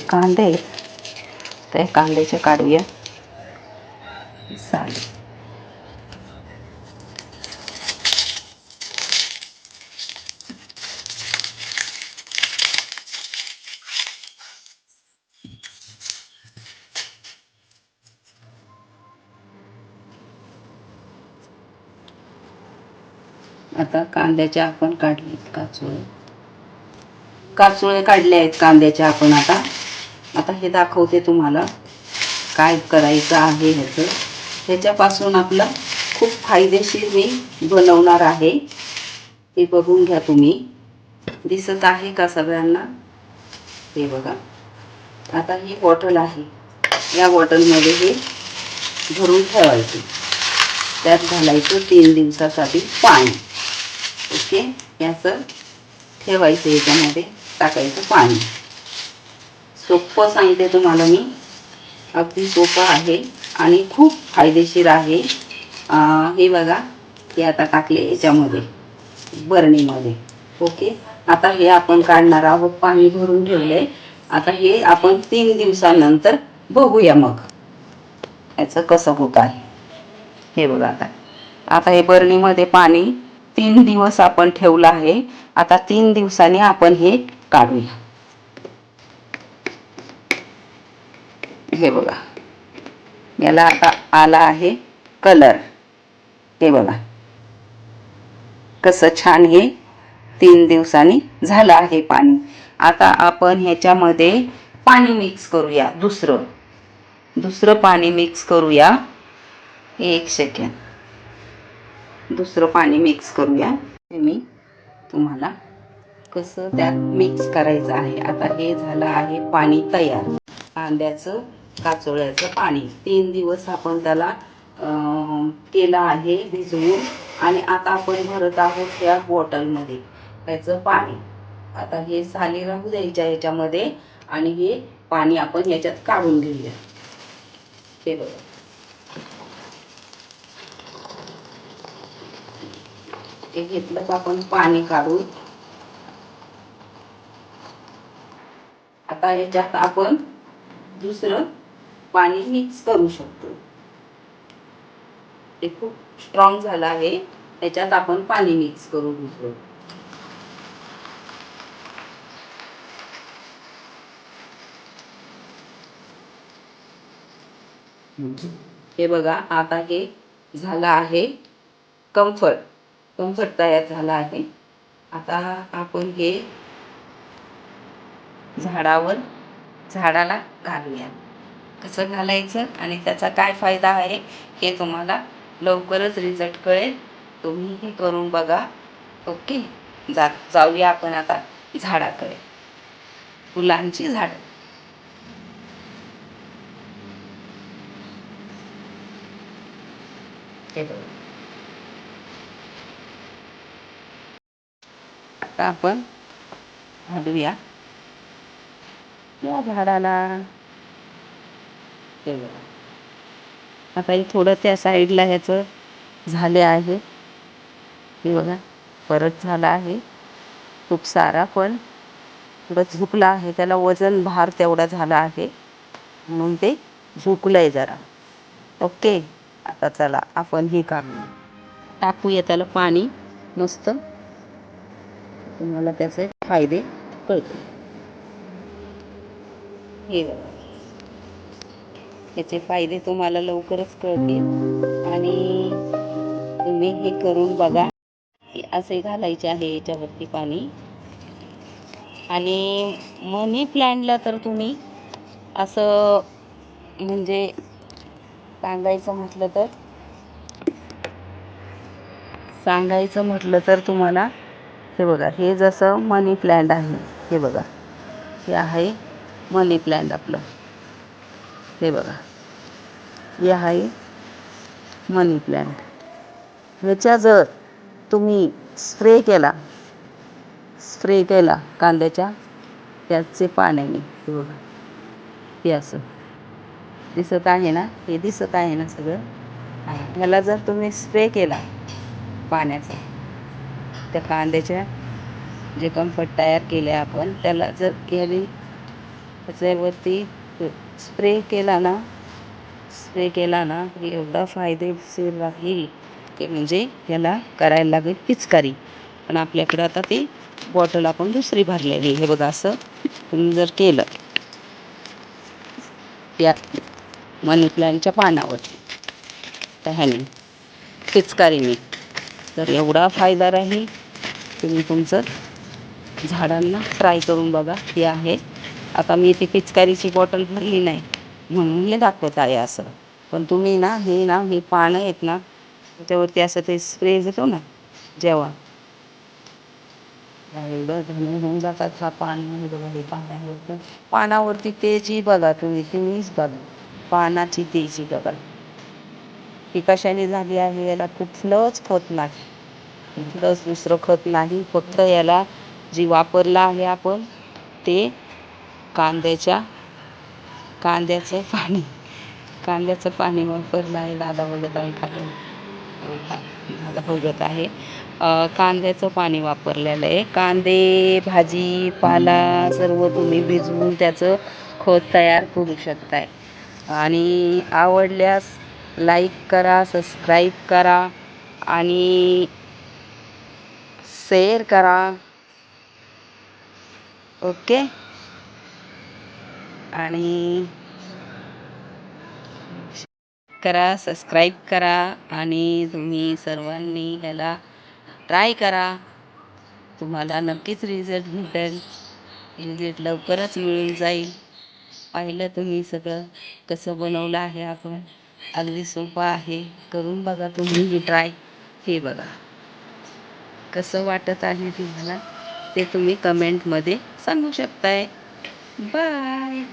कांदे आहेत, ते कांद्याचे काढूया. चालेल. आता कांद्याचे आपण काढलेत काचुळे काढले आहेत कांद्याचे आपण. आता हे दाखवते तुम्हाला काय करायचं आहे. ह्याच्यापासून आपलं खूप फायदेशीर मी बनवणार आहे. हे बघून घ्या तुम्ही. दिसत आहे का सगळ्यांना? हे बघा. आता ही बॉटल आहे, या बॉटलमध्ये हे भरून ठेवायचे. त्यात घालायचं 3 दिवसासाठी पाणी. ओके, याचं ठेवायचं, याच्यामध्ये टाकायचं पाणी. सोपं सांगते तुम्हाला मी, अगदी सोपं आहे आणि खूप फायदेशीर आहे. हे बघा, हे आता टाकले याच्यामध्ये बरणीमध्ये. ओके, आता हे आपण काढणार आहोत. पाणी भरून ठेवले. आता हे आपण 3 दिवसानंतर बघूया मग याचं कसं होत आहे. हे बघा, आता हे बरणीमध्ये पाणी 3 दिवस आपण ठेवलं आहे. आता 3 दिवसांनी आपण हे काढूया. हे बघा, याला आता आला आहे कलर. हे बघा कसं छान हे 3 दिवसांनी झालं आहे पाणी. आता आपण ह्याच्यामध्ये पाणी मिक्स करूया. दुसरं पाणी मिक्स करूया. 1 सेकंड. दुसरं पाणी मिक्स करूया. मी तुम्हाला कसं त्यात मिक्स करायचं आहे. आता हे झालं आहे पाणी तयार. कांद्याचं काचोळ्याचं पाणी 3 दिवस आपण त्याला केलं आहे भिजवून. आणि आता आपण भरत आहोत या बॉटलमध्ये त्याचं पाणी. आता हे साली राहू द्यायच्या याच्यामध्ये आणि हे पाणी आपण याच्यात काढून घेऊया. हे बघा, हे घेतलं का आपण पाणी काढून. आता याच्यात आपण दुसरं पाणी मिक्स करू शकतो. ते खूप स्ट्रॉंग झालं आहे. त्याच्यात आपण पाणी मिक्स करू दुसरं. हे बघा, आता हे झालं आहे कम्फर्ट तयार झाला आहे. आता आपण हे झाडाला घालूया. कसं घालायचं आणि त्याचा काय फायदा आहे हे तुम्हाला लवकरच रिझल्ट कळेल. तुम्ही हे करून बघा. ओके, जाऊया आपण आता झाडाकडे. फुलांची झाड. आता आपण घालूया या झाडाला. आता हे थोडं त्या साईडला ह्याचं झाले आहे. हे बघा, परत झाला आहे खूप सारा, पण थोडं झुकला आहे. त्याला वजन भार तेवढा झाला आहे म्हणून ते झुकलंय जरा. ओके, आता चला आपण हे टाकूया त्याला पाणी मस्त. तुम्हाला त्याचे फायदे कळतील. हे बघा, याचे फायदे तुम्हाला लवकरच कळतील आणि तुम्ही हे करून बघा. असे घालायचे आहे याच्यावरती पाणी. आणि मनी प्लॅनला तर तुम्ही असं म्हणजे सांगायचं म्हटलं तर तुम्हाला हे बघा, हे जसं मनी प्लॅन्ट आहे. हे बघा, हे आहे मनी प्लॅन्ट आपलं. हे बघा, हे आहे मनी प्लॅन्ट. ह्याच्या जर तुम्ही स्प्रे केला कांद्याच्या त्याचे पाण्याने. हे बघा, हे असं दिसत आहे ना, हे दिसत आहे ना सगळं. ह्याला जर तुम्ही स्प्रे केला पाण्याचा, त्या कांद्याच्या जे कम्फर्ट तयार केले आपण त्याला जर केली त्याच्यावरती स्प्रे केला ना की एवढा फायदेशीर राहील की म्हणजे याला करायला लागेल पिचकारी. पण आपल्याकडं आता ती बॉटल आपण दुसरी भरलेली. हे बघा असं तुम्ही जर केलं या मनी प्लॅनच्या पानावरती तर ह्याने पिचकारीने तर एवढा फायदा राहील. तुम्ही तुमचं झाडांना ट्राय करून बघा. हे आहे आता मी ती पिचकारीची बॉटल भरली नाही म्हणून हे दाखवत आहे असं. पण तुम्ही ना हे पानं आहेत ना त्याच्यावरती असं ते स्प्रे येतो ना जेव्हा एवढं धणे होऊन जातात. हा पान बघा हे पानावरती तेजी बघा तुम्हीच बघा पानाची तेजी बघा ती कशाने झाली आहे. याला कुठलंच खत नाही, कुठलंच दुसरं खत नाही. फक्त याला जी वापरलं आहे आपण ते कांद्याचं पाणी वापरलं आहे. दादा बघत आहे खाली दादा बघत आहे. कांद्याचं पाणी वापरलेलं आहे. कांदे भाजीपाला सर्व तुम्ही भिजवून त्याचं खत तयार करू शकताय. आणि आवडल्यास लाईक करा, सबस्क्राईब करा आणि शेअर करा. ओके. आणि सबस्क्राईब करा आणि तुम्ही सर्वांनी ह्याला ट्राय करा. तुम्हाला नक्कीच रिझल्ट भेटेल. रिझल्ट लवकरच मिळून जाईल. पाहिलं तुम्ही सगळं कसं बनवलं आहे आपण. अगदी सोपं आहे. करून बघा तुम्ही ही ट्राय. हे बघा कसं वाटत आहे तुम्हाला ते तुम्ही कमेंटमध्ये सांगू शकताय. बाय.